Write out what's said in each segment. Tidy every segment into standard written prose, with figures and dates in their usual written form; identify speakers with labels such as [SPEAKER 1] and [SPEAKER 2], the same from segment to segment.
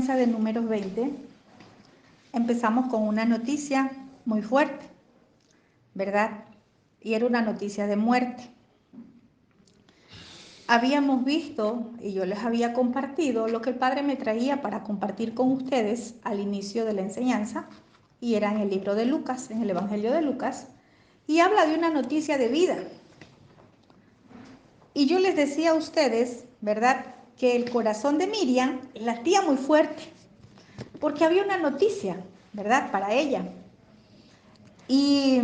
[SPEAKER 1] enseñanza de Números 20, empezamos con una noticia muy fuerte, ¿verdad? Y era una noticia de muerte. Habíamos visto, y yo les había compartido, lo que el Padre me traía para compartir con ustedes al inicio de la enseñanza, y era en el libro de Lucas, en el Evangelio de Lucas, y habla de una noticia de vida. Y yo les decía a ustedes, ¿verdad?, que el corazón de Miriam latía muy fuerte, porque había una noticia, ¿verdad?, para ella. Y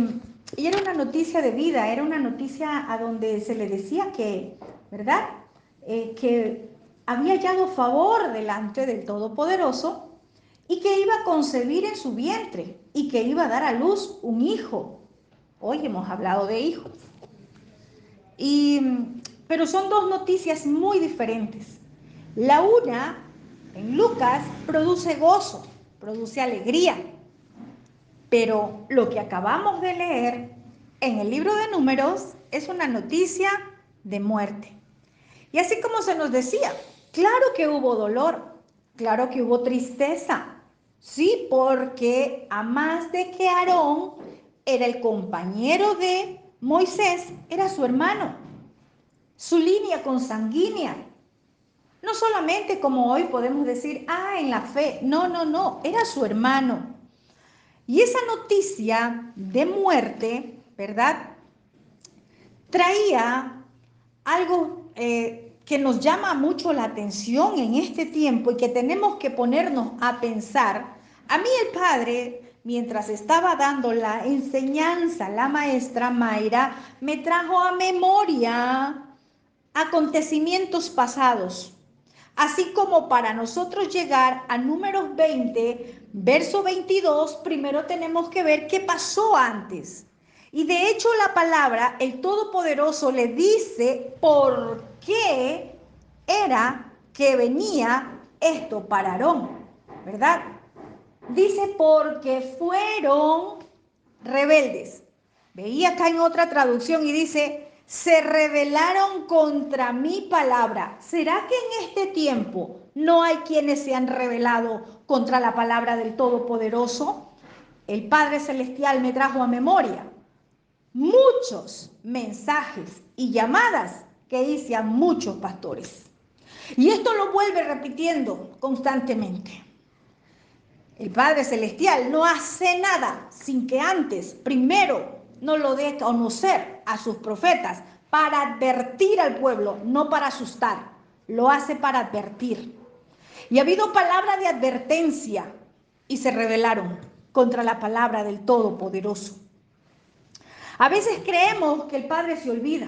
[SPEAKER 1] era una noticia de vida, era una noticia a donde se le decía que, ¿verdad?, que había hallado favor delante del Todopoderoso y que iba a concebir en su vientre y que iba a dar a luz un hijo. Hoy hemos hablado de hijos. Pero son dos noticias muy diferentes. La una, en Lucas, produce gozo, produce alegría. Pero lo que acabamos de leer en el libro de Números es una noticia de muerte. Y así como se nos decía, claro que hubo dolor, claro que hubo tristeza. Sí, porque a más de que Aarón era el compañero de Moisés, era su hermano, su línea consanguínea. No solamente como hoy podemos decir, en la fe. No, era su hermano. Y esa noticia de muerte, ¿verdad?, traía algo que nos llama mucho la atención en este tiempo y que tenemos que ponernos a pensar. A mí el Padre, mientras estaba dando la enseñanza, la maestra Mayra, me trajo a memoria acontecimientos pasados. Así como para nosotros llegar a Números 20, verso 22, primero tenemos que ver qué pasó antes. Y de hecho la palabra, el Todopoderoso le dice por qué era que venía esto para Aarón, ¿verdad? Dice porque fueron rebeldes. Veía acá en otra traducción y dice, se rebelaron contra mi palabra. ¿Será que en este tiempo no hay quienes se han rebelado contra la palabra del Todopoderoso? El Padre Celestial me trajo a memoria muchos mensajes y llamadas que hice a muchos pastores. Y esto lo vuelve repitiendo constantemente. El Padre Celestial no hace nada sin que antes, primero, no lo dé a conocer a sus profetas para advertir al pueblo, no para asustar. Lo hace para advertir. Y ha habido palabra de advertencia y se rebelaron contra la palabra del Todopoderoso. A veces creemos que el Padre se olvida.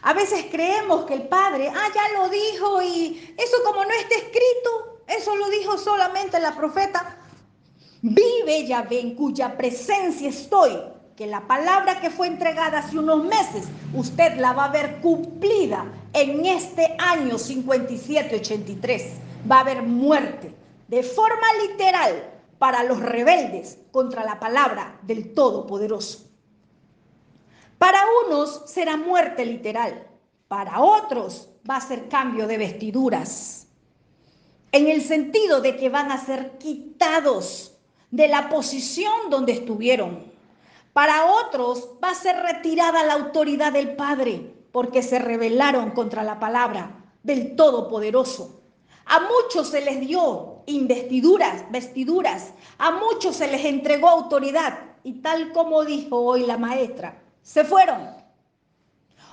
[SPEAKER 1] A veces creemos que el Padre, ya lo dijo y eso como no está escrito, eso lo dijo solamente la profeta. Vive Yahvé, en cuya presencia estoy, que la palabra que fue entregada hace unos meses, usted la va a ver cumplida en este año 57-83. Va a haber muerte de forma literal para los rebeldes contra la palabra del Todopoderoso. Para unos será muerte literal, para otros va a ser cambio de vestiduras, en el sentido de que van a ser quitados de la posición donde estuvieron. Para otros va a ser retirada la autoridad del Padre porque se rebelaron contra la palabra del Todopoderoso. A muchos se les dio investiduras, vestiduras, a muchos se les entregó autoridad y tal como dijo hoy la maestra, se fueron.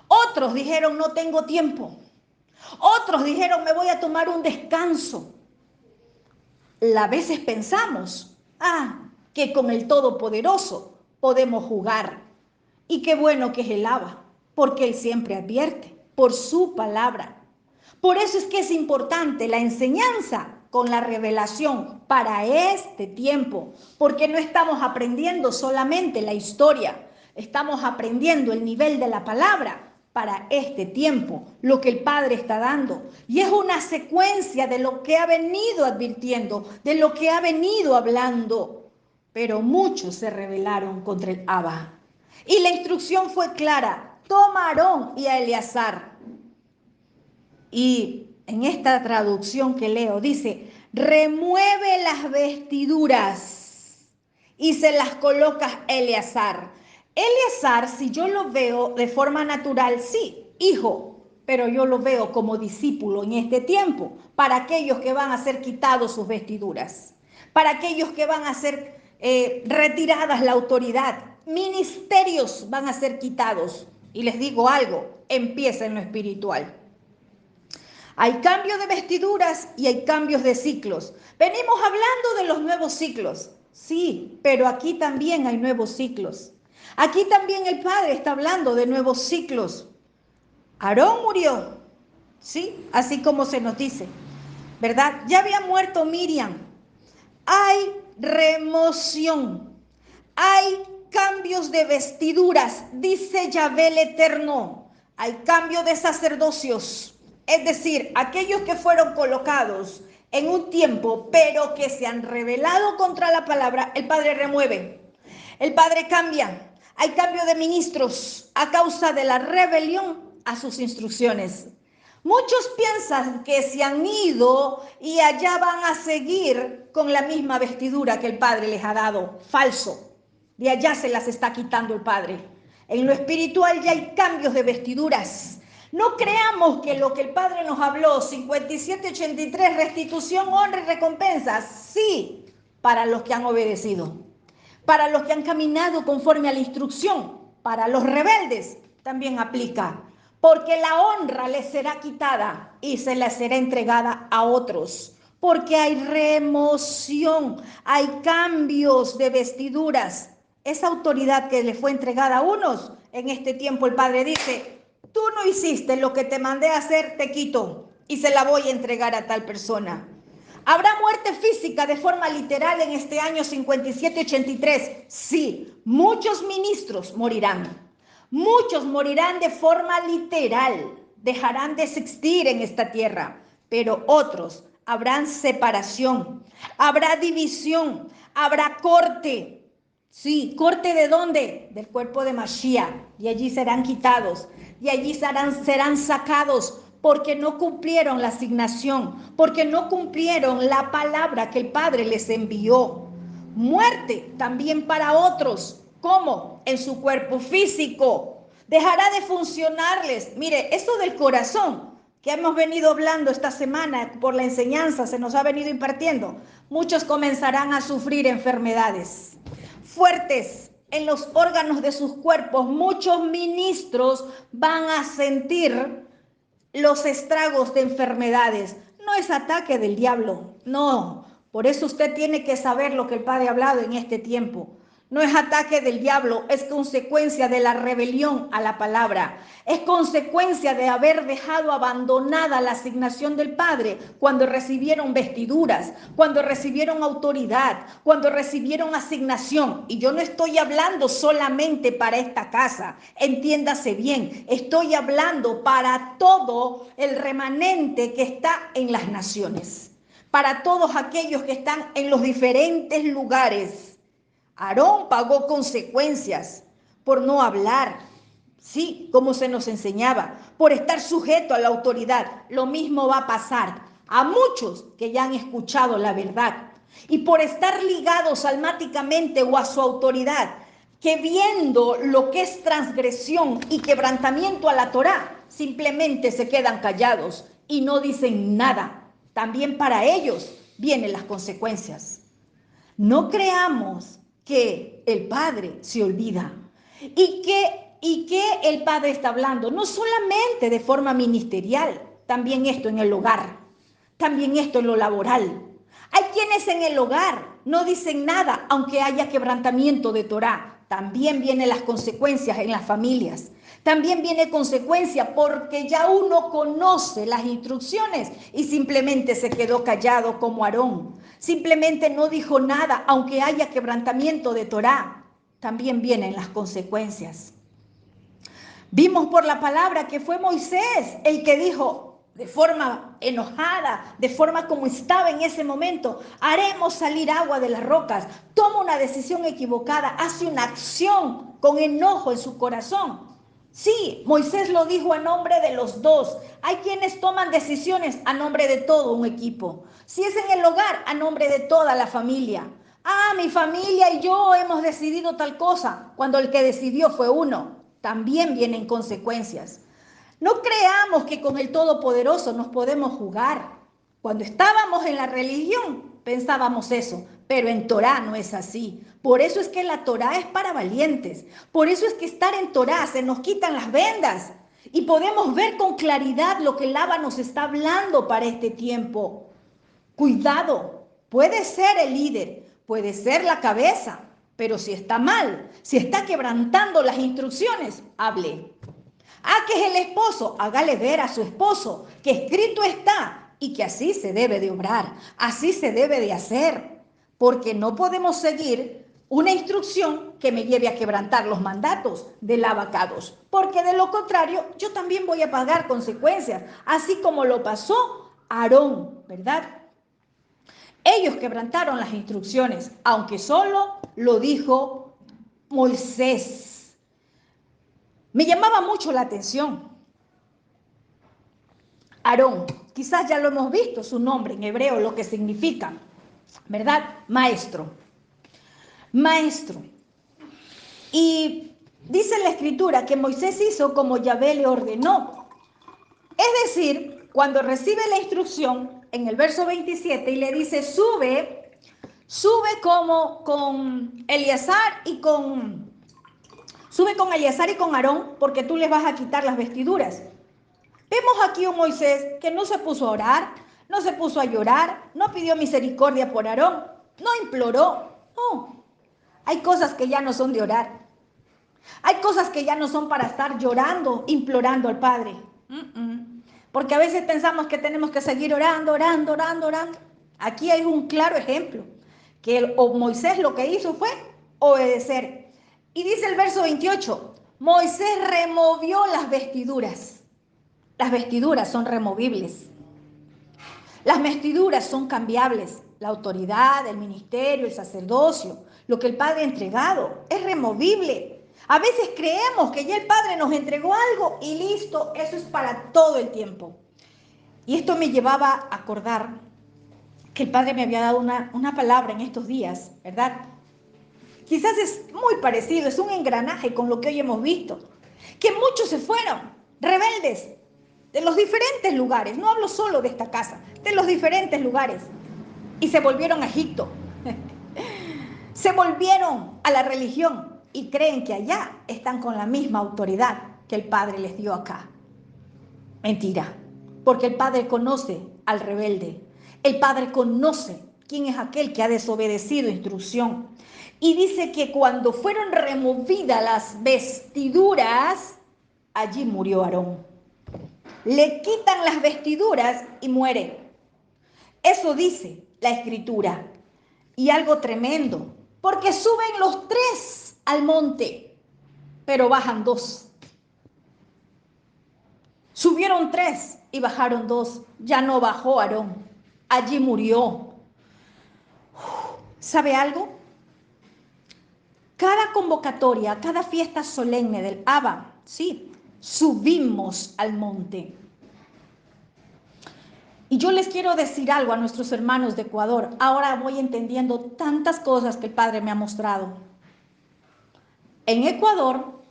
[SPEAKER 1] Otros dijeron no tengo tiempo. Otros dijeron me voy a tomar un descanso. A veces pensamos, que con el Todopoderoso podemos jugar. Y qué bueno que es el Abba, porque Él siempre advierte por su palabra. Por eso es que es importante la enseñanza con la revelación para este tiempo, porque no estamos aprendiendo solamente la historia, estamos aprendiendo el nivel de la palabra para este tiempo, lo que el Padre está dando. Y es una secuencia de lo que ha venido advirtiendo, de lo que ha venido hablando. Pero muchos se rebelaron contra el Abba. Y la instrucción fue clara, toma a Aarón y a Eleazar. Y en esta traducción que leo dice, remueve las vestiduras y se las coloca a Eleazar. Eleazar, si yo lo veo de forma natural, sí, hijo, pero yo lo veo como discípulo en este tiempo, para aquellos que van a ser quitados sus vestiduras, para aquellos que van a ser retiradas la autoridad, ministerios van a ser quitados. Y les digo algo, empieza en lo espiritual. Hay cambio de vestiduras y hay cambios de ciclos. Venimos hablando de los nuevos ciclos. Sí, pero aquí también hay nuevos ciclos. Aquí también el Padre está hablando de nuevos ciclos. Aarón murió, sí, así como se nos dice, ¿verdad? Ya había muerto Miriam. Hay remoción, hay cambios de vestiduras, dice Yahvé el Eterno. Hay cambio de sacerdocios, es decir, aquellos que fueron colocados en un tiempo, pero que se han rebelado contra la palabra, el Padre remueve, el Padre cambia. Hay cambio de ministros a causa de la rebelión a sus instrucciones. Muchos piensan que se han ido y allá van a seguir con la misma vestidura que el Padre les ha dado. Falso. De allá se las está quitando el Padre. En lo espiritual ya hay cambios de vestiduras. No creamos que lo que el Padre nos habló, 57:83, restitución, honra y recompensa, sí, para los que han obedecido, para los que han caminado conforme a la instrucción, para los rebeldes también aplica, porque la honra les será quitada y se les será entregada a otros, porque hay remoción, hay cambios de vestiduras. Esa autoridad que le fue entregada a unos, en este tiempo el Padre dice, tú no hiciste lo que te mandé a hacer, te quito y se la voy a entregar a tal persona. ¿Habrá muerte física de forma literal en este año 57-83? Sí, muchos ministros morirán. Muchos morirán de forma literal, dejarán de existir en esta tierra, pero otros habrán separación, habrá división, habrá corte. Sí, ¿corte de dónde? Del cuerpo de Mashiach. Y allí serán quitados, y allí serán sacados, porque no cumplieron la asignación, porque no cumplieron la palabra que el Padre les envió. Muerte también para otros. ¿Cómo? En su cuerpo físico. Dejará de funcionarles. Mire, eso del corazón que hemos venido hablando esta semana por la enseñanza, se nos ha venido impartiendo. Muchos comenzarán a sufrir enfermedades fuertes en los órganos de sus cuerpos. Muchos ministros van a sentir los estragos de enfermedades. No es ataque del diablo, no. Por eso usted tiene que saber lo que el Padre ha hablado en este tiempo. No es ataque del diablo, es consecuencia de la rebelión a la palabra. Es consecuencia de haber dejado abandonada la asignación del Padre cuando recibieron vestiduras, cuando recibieron autoridad, cuando recibieron asignación. Y yo no estoy hablando solamente para esta casa, entiéndase bien, estoy hablando para todo el remanente que está en las naciones, para todos aquellos que están en los diferentes lugares. Aarón pagó consecuencias por no hablar, sí, como se nos enseñaba, por estar sujeto a la autoridad. Lo mismo va a pasar a muchos que ya han escuchado la verdad y por estar ligados almáticamente o a su autoridad, que viendo lo que es transgresión y quebrantamiento a la Torá, simplemente se quedan callados y no dicen nada. También para ellos vienen las consecuencias. No creamos que el Padre se olvida y que el Padre está hablando, no solamente de forma ministerial, también esto en el hogar, también esto en lo laboral. Hay quienes en el hogar no dicen nada, aunque haya quebrantamiento de Torá. También vienen las consecuencias en las familias. También viene consecuencia porque ya uno conoce las instrucciones y simplemente se quedó callado como Aarón. Simplemente no dijo nada, aunque haya quebrantamiento de Torá. También vienen las consecuencias. Vimos por la palabra que fue Moisés el que dijo de forma enojada, de forma como estaba en ese momento, haremos salir agua de las rocas. Toma una decisión equivocada, hace una acción con enojo en su corazón. Sí, Moisés lo dijo a nombre de los dos. Hay quienes toman decisiones a nombre de todo un equipo. Si es en el hogar, a nombre de toda la familia. Ah, mi familia y yo hemos decidido tal cosa, cuando el que decidió fue uno. También vienen consecuencias. No creamos que con el Todopoderoso nos podemos jugar. Cuando estábamos en la religión pensábamos eso, pero en Torá no es así. Por eso es que la Torá es para valientes. Por eso es que estar en Torá se nos quitan las vendas y podemos ver con claridad lo que el Abba nos está hablando para este tiempo. Cuidado, puede ser el líder, puede ser la cabeza, pero si está mal, si está quebrantando las instrucciones, hable. Ah, que es el esposo, hágale ver a su esposo que escrito está y que así se debe de obrar, así se debe de hacer, porque no podemos seguir una instrucción que me lleve a quebrantar los mandatos del abacados, porque de lo contrario yo también voy a pagar consecuencias, así como lo pasó Aarón, ¿verdad? Ellos quebrantaron las instrucciones, aunque solo lo dijo Moisés. Me llamaba mucho la atención Aarón, quizás ya lo hemos visto su nombre en hebreo, lo que significa, ¿verdad? Maestro. Maestro. Y dice la escritura que Moisés hizo como Yahvé le ordenó. Es decir, cuando recibe la instrucción en el verso 27 y le dice, sube como con Eleazar y con Aarón, porque tú les vas a quitar las vestiduras. Vemos aquí un Moisés que no se puso a orar, no se puso a llorar, no pidió misericordia por Aarón, no imploró. No, hay cosas que ya no son de orar. Hay cosas que ya no son para estar llorando, implorando al Padre. Porque a veces pensamos que tenemos que seguir orando, orando, orando, orando. Aquí hay un claro ejemplo, que Moisés lo que hizo fue obedecer. Y dice el verso 28, Moisés removió las vestiduras. Las vestiduras son removibles. Las vestiduras son cambiables. La autoridad, el ministerio, el sacerdocio, lo que el Padre ha entregado, es removible. A veces creemos que ya el Padre nos entregó algo y listo, eso es para todo el tiempo. Y esto me llevaba a acordar que el Padre me había dado una palabra en estos días, ¿verdad? Quizás es muy parecido, es un engranaje con lo que hoy hemos visto. Que muchos se fueron rebeldes de los diferentes lugares, no hablo solo de esta casa, de los diferentes lugares, y se volvieron a Egipto, se volvieron a la religión y creen que allá están con la misma autoridad que el Padre les dio acá. Mentira, porque el Padre conoce al rebelde, el Padre conoce quién es aquel que ha desobedecido instrucción. Y dice que cuando fueron removidas las vestiduras, allí murió Aarón. Le quitan las vestiduras y muere. Eso dice la escritura. Y algo tremendo, porque suben los tres al monte, pero bajan dos. Subieron tres y bajaron dos. Ya no bajó Aarón. Allí murió. ¿Sabe algo? Cada convocatoria, cada fiesta solemne del Abba, sí, subimos al monte. Y yo les quiero decir algo a nuestros hermanos de Ecuador. Ahora voy entendiendo tantas cosas que el Padre me ha mostrado. En Ecuador,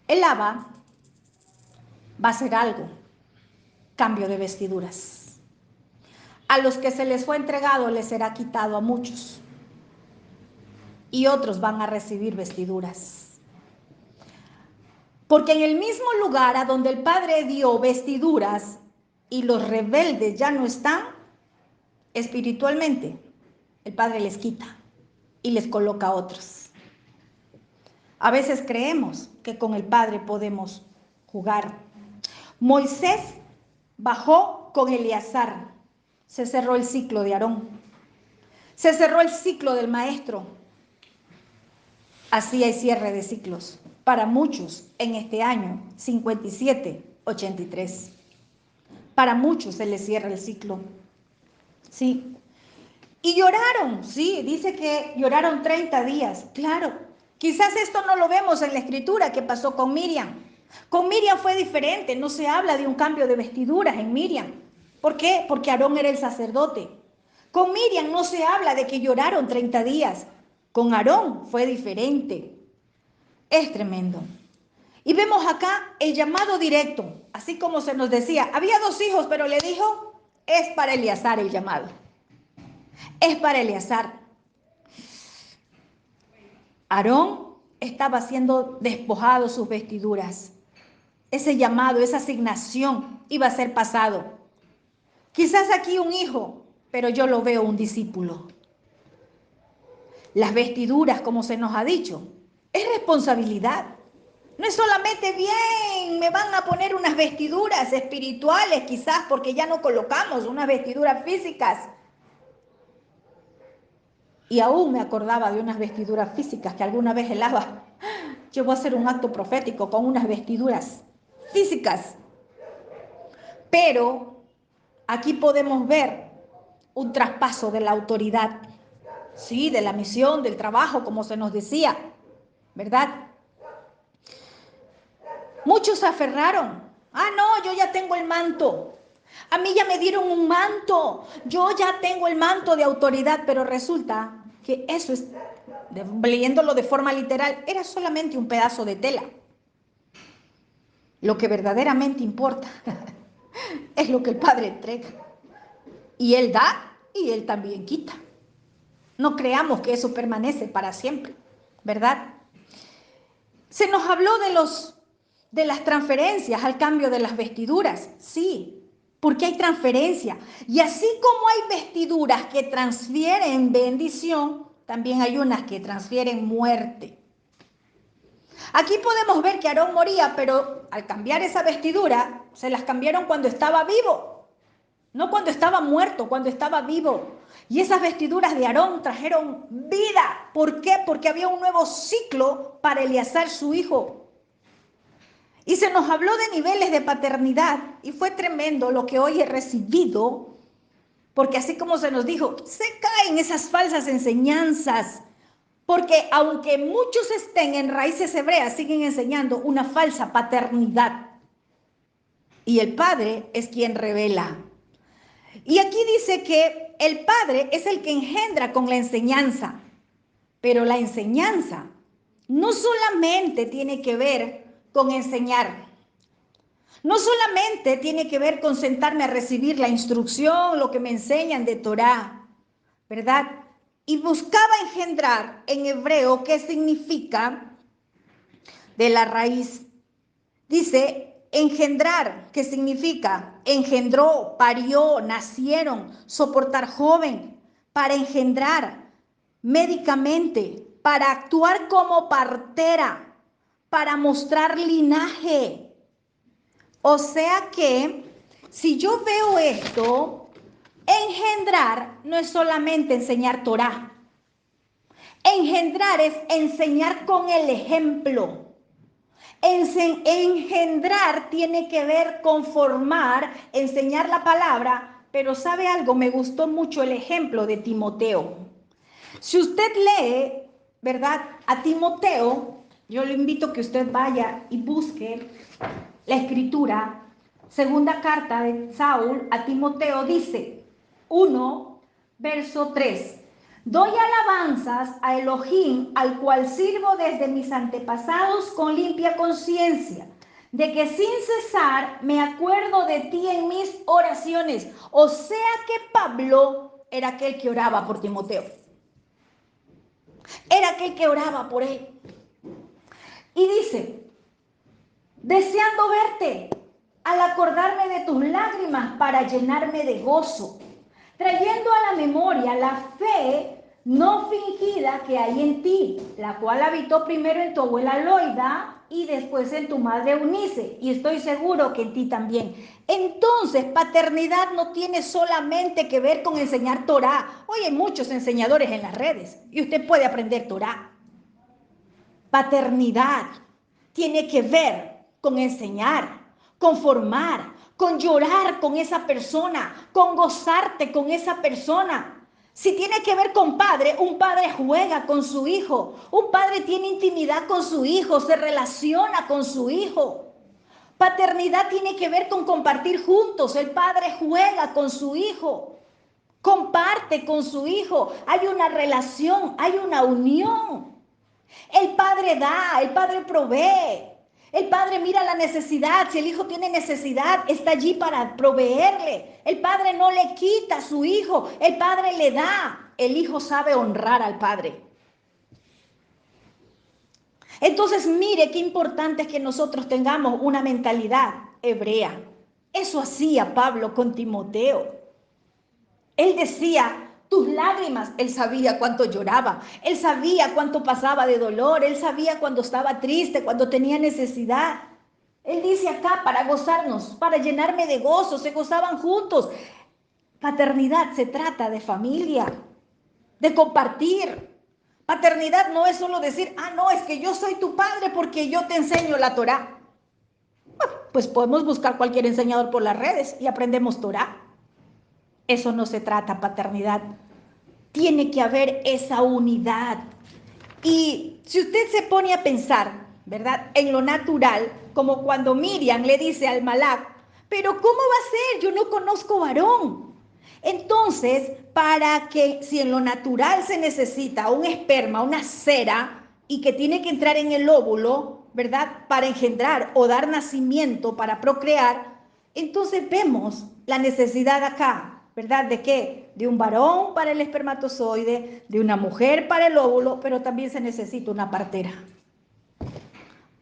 [SPEAKER 1] el Abba va a hacer algo, cambio de vestiduras. A los que se les fue entregado les será quitado a muchos. Y otros van a recibir vestiduras. Porque en el mismo lugar a donde el Padre dio vestiduras y los rebeldes ya no están, espiritualmente, el Padre les quita y les coloca a otros. A veces creemos que con el Padre podemos jugar. Moisés bajó con Eleazar. Se cerró el ciclo de Aarón. Se cerró el ciclo del maestro. Así hay cierre de ciclos para muchos en este año 57-83. Para muchos se les cierra el ciclo. Sí. Y lloraron, sí, dice que lloraron 30 días. Claro, Quizás esto no lo vemos en la escritura que pasó con Miriam. Con Miriam fue diferente, no se habla de un cambio de vestiduras en Miriam. ¿Por qué? Porque Aarón era el sacerdote. Con Miriam no se habla de que lloraron 30 días. Con Aarón fue diferente. Es tremendo. Y vemos acá el llamado directo, así como se nos decía, había 2 hijos, pero le dijo, es para Eleazar el llamado. Es para Eleazar. Aarón estaba siendo despojado sus vestiduras. Ese llamado, esa asignación iba a ser pasado. Quizás aquí un hijo, pero yo lo veo un discípulo. Las vestiduras, como se nos ha dicho, es responsabilidad. No es solamente bien, me van a poner unas vestiduras espirituales quizás porque ya no colocamos unas vestiduras físicas. Y aún me acordaba de unas vestiduras físicas que alguna vez helaba. Yo voy a hacer un acto profético con unas vestiduras físicas. Pero aquí podemos ver un traspaso de la autoridad, sí, de la misión, del trabajo, como se nos decía, ¿verdad? Muchos se aferraron. Ah, no, yo ya tengo el manto. A mí ya me dieron un manto. Yo ya tengo el manto de autoridad, pero resulta que eso es, leyéndolo de forma literal, era solamente un pedazo de tela. Lo que verdaderamente importa es lo que el Padre entrega. Y Él da y Él también quita. No creamos que eso permanece para siempre, ¿verdad? Se nos habló de las transferencias al cambio de las vestiduras. Sí, porque hay transferencia. Y así como hay vestiduras que transfieren bendición, también hay unas que transfieren muerte. Aquí podemos ver que Aarón moría, pero al cambiar esa vestidura, se las cambiaron cuando estaba vivo. No cuando estaba muerto, cuando estaba vivo. Y esas vestiduras de Aarón trajeron vida. ¿Por qué? Porque había un nuevo ciclo para Eleazar, su hijo. Y se nos habló de niveles de paternidad. Y fue tremendo lo que hoy he recibido. Porque así como se nos dijo, se caen esas falsas enseñanzas. Porque aunque muchos estén en raíces hebreas, siguen enseñando una falsa paternidad. Y el Padre es quien revela. Y aquí dice que el Padre es el que engendra con la enseñanza, pero la enseñanza no solamente tiene que ver con enseñar, no solamente tiene que ver con sentarme a recibir la instrucción, lo que me enseñan de Torá, ¿verdad? Y buscaba engendrar en hebreo, ¿qué significa? De la raíz. Dice engendrar, que significa engendró, parió, nacieron, soportar joven, para engendrar médicamente, para actuar como partera, para mostrar linaje. O sea que si yo veo esto, engendrar no es solamente enseñar Torá. Engendrar es enseñar con el ejemplo. Engendrar tiene que ver con formar, enseñar la palabra, pero ¿sabe algo? Me gustó mucho el ejemplo de Timoteo. Si usted lee, ¿verdad? A Timoteo, yo le invito a que usted vaya y busque la escritura. Segunda carta de Saúl a Timoteo dice 1, verso 3. Doy alabanzas a Elohim, al cual sirvo desde mis antepasados con limpia conciencia, de que sin cesar me acuerdo de ti en mis oraciones. O sea que Pablo era aquel que oraba por Timoteo. Era aquel que oraba por él. Y dice, deseando verte, al acordarme de tus lágrimas para llenarme de gozo, trayendo a la memoria la fe no fingida que hay en ti, la cual habitó primero en tu abuela Loida y después en tu madre Eunice, y estoy seguro que en ti también. Entonces, paternidad no tiene solamente que ver con enseñar Torá. Hoy hay muchos enseñadores en las redes y usted puede aprender Torá. Paternidad tiene que ver con enseñar, con formar, con llorar con esa persona, con gozarte con esa persona. Si tiene que ver con padre, un padre juega con su hijo, un padre tiene intimidad con su hijo, se relaciona con su hijo. Paternidad tiene que ver con compartir juntos, el padre juega con su hijo, comparte con su hijo, hay una relación, hay una unión. El padre da, el padre provee, el padre mira la necesidad, si el hijo tiene necesidad, está allí para proveerle. El padre no le quita a su hijo, el padre le da. El hijo sabe honrar al padre. Entonces, mire qué importante es que nosotros tengamos una mentalidad hebrea. Eso hacía Pablo con Timoteo. Él decía, tus lágrimas, él sabía cuánto lloraba, él sabía cuánto pasaba de dolor, él sabía cuando estaba triste, cuando tenía necesidad. Él dice acá, para gozarnos, para llenarme de gozo, se gozaban juntos. Paternidad se trata de familia, de compartir. Paternidad no es solo decir, no, es que yo soy tu padre porque yo te enseño la Torá. Bueno, pues podemos buscar cualquier enseñador por las redes y aprendemos Torá. Eso no se trata, paternidad. Tiene que haber esa unidad. Y si usted se pone a pensar, ¿verdad? En lo natural, como cuando Miriam le dice al Malak, pero ¿cómo va a ser? Yo no conozco varón. Entonces, para que si en lo natural se necesita un esperma, una cera, y que tiene que entrar en el óvulo, ¿verdad? Para engendrar o dar nacimiento, para procrear, entonces vemos la necesidad acá, ¿verdad? ¿De qué? De un varón para el espermatozoide, de una mujer para el óvulo, pero también se necesita una partera.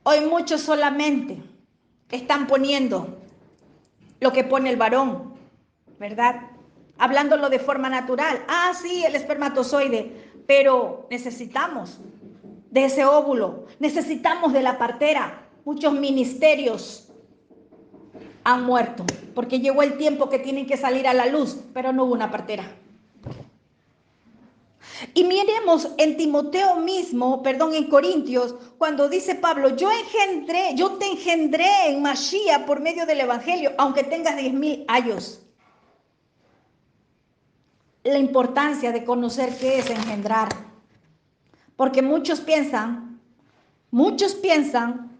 [SPEAKER 1] Hoy muchos solamente están poniendo lo que pone el varón, ¿verdad? Hablándolo de forma natural. Sí, el espermatozoide, pero necesitamos de ese óvulo, necesitamos de la partera. Muchos ministerios han muerto porque llegó el tiempo que tienen que salir a la luz, pero no hubo una partera. Y miremos en Timoteo mismo, en Corintios, cuando dice Pablo, yo te engendré en Mashiach por medio del evangelio, aunque tengas 10,000 años. La importancia de conocer qué es engendrar. Porque muchos piensan,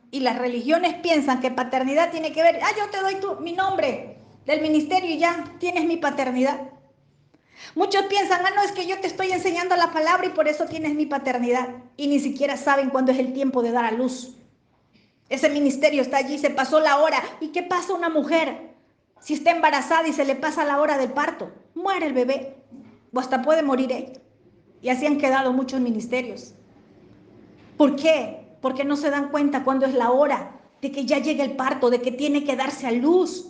[SPEAKER 1] y las religiones piensan que paternidad tiene que ver, yo te doy mi nombre del ministerio y ya tienes mi paternidad. Muchos piensan, no, es que yo te estoy enseñando la palabra y por eso tienes mi paternidad. Y ni siquiera saben cuándo es el tiempo de dar a luz. Ese ministerio está allí, se pasó la hora. ¿Y qué pasa a una mujer si está embarazada y se le pasa la hora del parto? Muere el bebé o hasta puede morir ella. Y así han quedado muchos ministerios. ¿Por qué? Porque no se dan cuenta cuándo es la hora de que ya llegue el parto, de que tiene que darse a luz.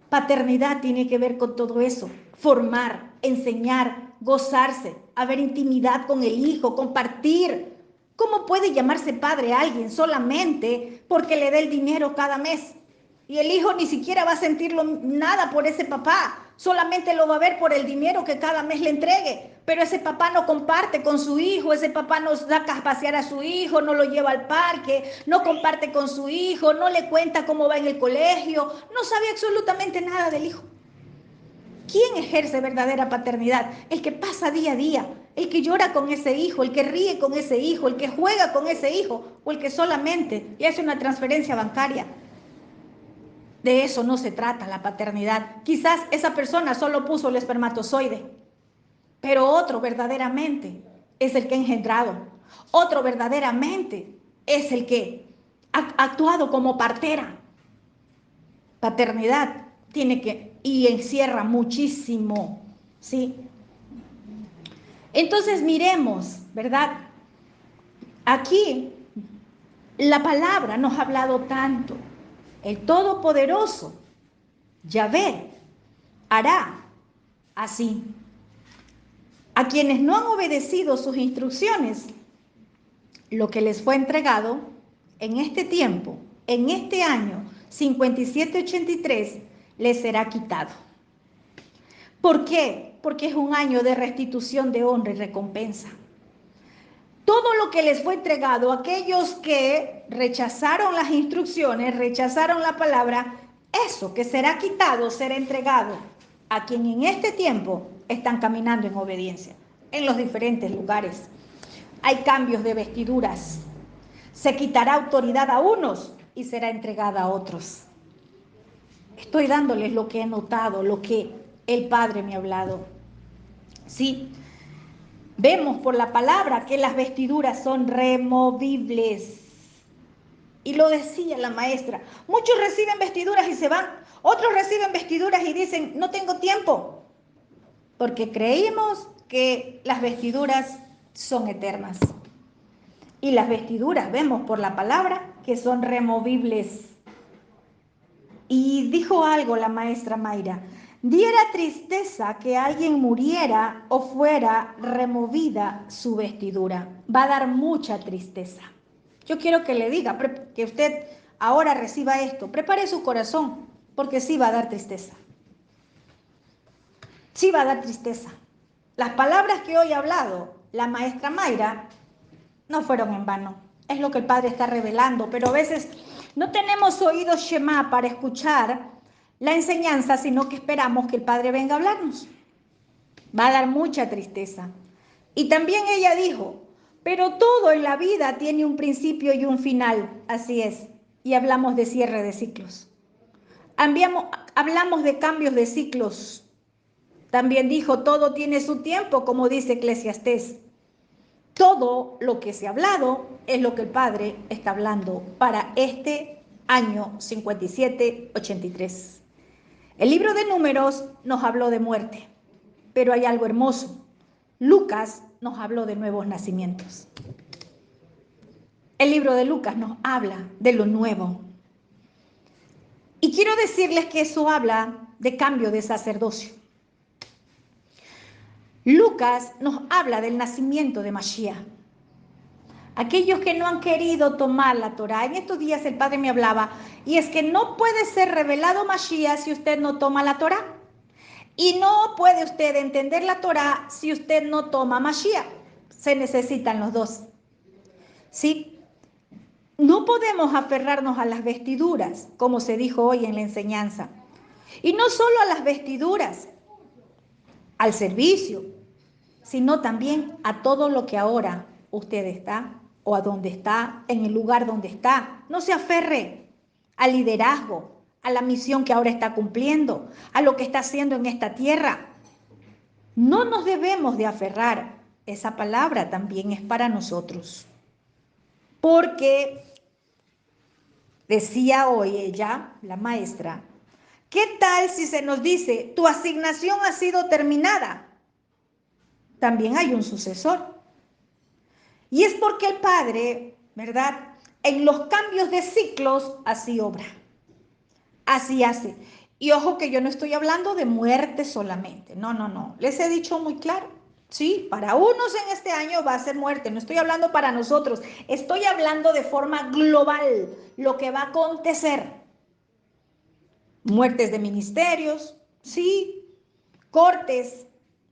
[SPEAKER 1] Paternidad tiene que ver con todo eso, formar, enseñar, gozarse, haber intimidad con el hijo, compartir. ¿Cómo puede llamarse padre a alguien solamente porque le dé el dinero cada mes? Y el hijo ni siquiera va a sentirlo nada por ese papá, solamente lo va a ver por el dinero que cada mes le entregue. Pero ese papá no comparte con su hijo, ese papá no saca a pasear a su hijo, no lo lleva al parque, no comparte con su hijo, no le cuenta cómo va en el colegio, no sabe absolutamente nada del hijo. ¿Quién ejerce verdadera paternidad? El que pasa día a día, el que llora con ese hijo, el que ríe con ese hijo, el que juega con ese hijo, o el que solamente le hace una transferencia bancaria. De eso no se trata la paternidad. Quizás esa persona solo puso el espermatozoide, pero otro verdaderamente es el que ha engendrado. Otro verdaderamente es el que ha actuado como partera. Paternidad tiene que y encierra muchísimo, ¿sí? Entonces miremos, ¿verdad? Aquí la palabra nos ha hablado tanto. El Todopoderoso, Yahvé, hará así. A quienes no han obedecido sus instrucciones, lo que les fue entregado en este tiempo, en este año 5783, les será quitado. ¿Por qué? Porque es un año de restitución de honra y recompensa. Todo lo que les fue entregado, aquellos que rechazaron las instrucciones, rechazaron la palabra, eso que será quitado, será entregado a quien en este tiempo están caminando en obediencia en los diferentes lugares. Hay cambios de vestiduras. Se quitará autoridad a unos y será entregada a otros. Estoy dándoles lo que he notado, lo que el Padre me ha hablado. Sí, vemos por la palabra que las vestiduras son removibles. Y lo decía la maestra, muchos reciben vestiduras y se van, otros reciben vestiduras y dicen, no tengo tiempo, porque creímos que las vestiduras son eternas. Y las vestiduras, vemos por la palabra, que son removibles. Y dijo algo la maestra Mayra, diera tristeza que alguien muriera o fuera removida su vestidura. Va a dar mucha tristeza. Yo quiero que le diga, que usted ahora reciba esto, prepare su corazón, porque sí va a dar tristeza. Sí va a dar tristeza. Las palabras que hoy ha hablado la maestra Mayra no fueron en vano. Es lo que el Padre está revelando, pero a veces no tenemos oídos Shema para escuchar la enseñanza, sino que esperamos que el Padre venga a hablarnos. Va a dar mucha tristeza. Y también ella dijo, pero todo en la vida tiene un principio y un final. Así es. Y hablamos de cierre de ciclos. Hablamos de cambios de ciclos. También dijo, todo tiene su tiempo, como dice Eclesiastés. Todo lo que se ha hablado es lo que el Padre está hablando para este año 57-83. El libro de Números nos habló de muerte, pero hay algo hermoso. Lucas nos habló de nuevos nacimientos. El libro de Lucas nos habla de lo nuevo. Y quiero decirles que eso habla de cambio de sacerdocio. Lucas nos habla del nacimiento de Mashiach. Aquellos que no han querido tomar la Torá, en estos días el Padre me hablaba, y es que no puede ser revelado Mashiach si usted no toma la Torá. Y no puede usted entender la Torá si usted no toma Mashiach. Se necesitan los dos. ¿Sí? No podemos aferrarnos a las vestiduras, como se dijo hoy en la enseñanza. Y no solo a las vestiduras, al servicio, sino también a todo lo que ahora usted está o a donde está, en el lugar donde está. No se aferre al liderazgo, a la misión que ahora está cumpliendo, a lo que está haciendo en esta tierra. No nos debemos de aferrar. Esa palabra también es para nosotros. Porque decía hoy ella, la maestra, ¿qué tal si se nos dice, tu asignación ha sido terminada? También hay un sucesor. Y es porque el Padre, ¿verdad? En los cambios de ciclos, así obra. Así hace. Y ojo que yo no estoy hablando de muerte solamente. No, no, no. Les he dicho muy claro. Sí, para unos en este año va a ser muerte. No estoy hablando para nosotros. Estoy hablando de forma global. Lo que va a acontecer. Muertes de ministerios. Sí. Cortes.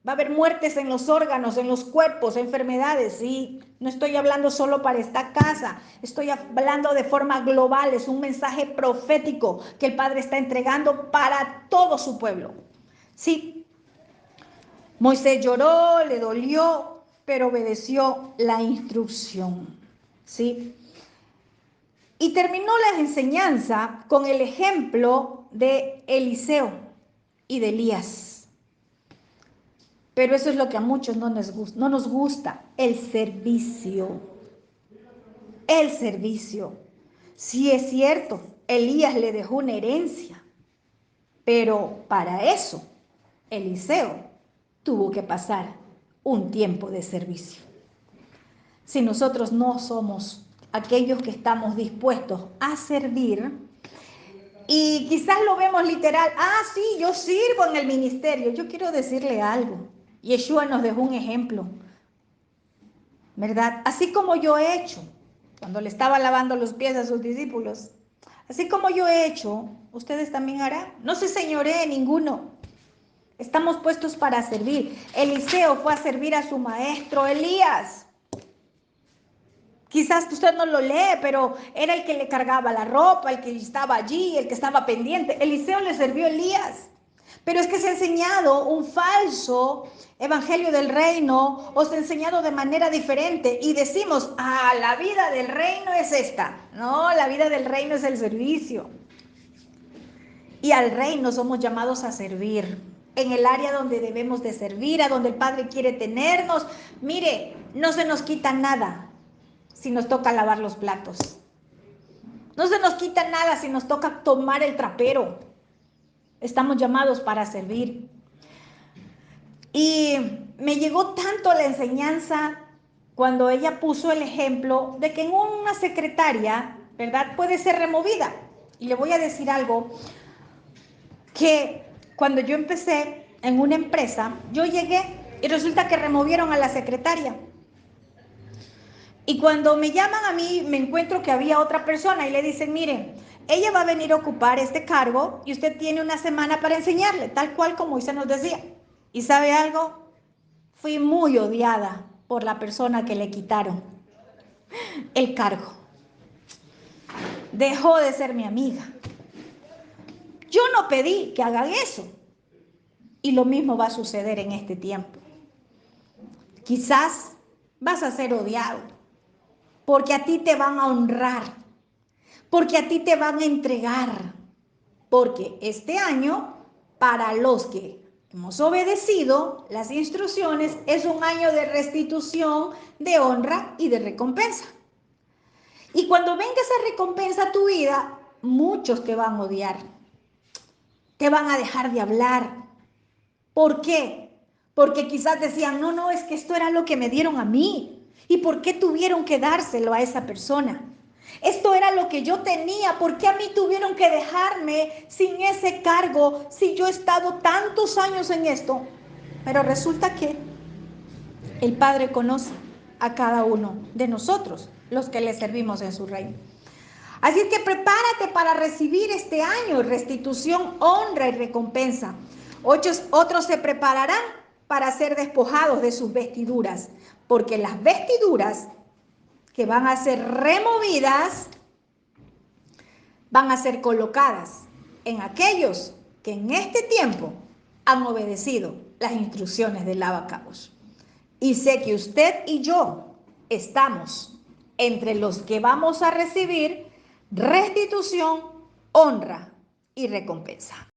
[SPEAKER 1] Va a haber muertes en los órganos, en los cuerpos, enfermedades, sí. No estoy hablando solo para esta casa, estoy hablando de forma global, es un mensaje profético que el Padre está entregando para todo su pueblo. Sí, Moisés lloró, le dolió, pero obedeció la instrucción. Sí. Y terminó la enseñanza con el ejemplo de Eliseo y de Elías. Pero eso es lo que a muchos no nos gusta, el servicio. El servicio. Sí es cierto, Elías le dejó una herencia, pero para eso Eliseo tuvo que pasar un tiempo de servicio. Si nosotros no somos aquellos que estamos dispuestos a servir, y quizás lo vemos literal, sí, yo sirvo en el ministerio. Yo quiero decirle algo. Yeshua nos dejó un ejemplo, ¿verdad? Así como yo he hecho, cuando le estaba lavando los pies a sus discípulos, así como yo he hecho, ustedes también harán. No se señoree ninguno. Estamos puestos para servir. Eliseo fue a servir a su maestro Elías. Quizás usted no lo lee, pero era el que le cargaba la ropa, el que estaba allí, el que estaba pendiente. Eliseo le sirvió a Elías. Pero es que se ha enseñado un falso evangelio del reino o se ha enseñado de manera diferente y decimos, la vida del reino es esta. No, la vida del reino es el servicio. Y al reino somos llamados a servir en el área donde debemos de servir, a donde el Padre quiere tenernos. Mire, no se nos quita nada si nos toca lavar los platos. No se nos quita nada si nos toca tomar el trapero. Estamos llamados para servir. Y me llegó tanto la enseñanza cuando ella puso el ejemplo de que en una secretaria, ¿verdad?, puede ser removida. Y le voy a decir algo, que cuando yo empecé en una empresa, yo llegué y resulta que removieron a la secretaria. Y cuando me llaman a mí, me encuentro que había otra persona y le dicen, mire, ella va a venir a ocupar este cargo y usted tiene una semana para enseñarle, tal cual como usted nos decía. ¿Y sabe algo? Fui muy odiada por la persona que le quitaron el cargo. Dejó de ser mi amiga. Yo no pedí que hagan eso. Y lo mismo va a suceder en este tiempo. Quizás vas a ser odiado, porque a ti te van a honrar, porque a ti te van a entregar, porque este año, para los que hemos obedecido las instrucciones, es un año de restitución, de honra y de recompensa. Y cuando venga esa recompensa a tu vida, muchos te van a odiar, te van a dejar de hablar. ¿Por qué? Porque quizás decían, no, es que esto era lo que me dieron a mí. ¿Y por qué tuvieron que dárselo a esa persona? Esto era lo que yo tenía. ¿Por qué a mí tuvieron que dejarme sin ese cargo si yo he estado tantos años en esto? Pero resulta que el Padre conoce a cada uno de nosotros, los que le servimos en su reino. Así es que prepárate para recibir este año restitución, honra y recompensa. Otros se prepararán para ser despojados de sus vestiduras, porque las vestiduras que van a ser removidas van a ser colocadas en aquellos que en este tiempo han obedecido las instrucciones del lavacabos. Y sé que usted y yo estamos entre los que vamos a recibir restitución, honra y recompensa.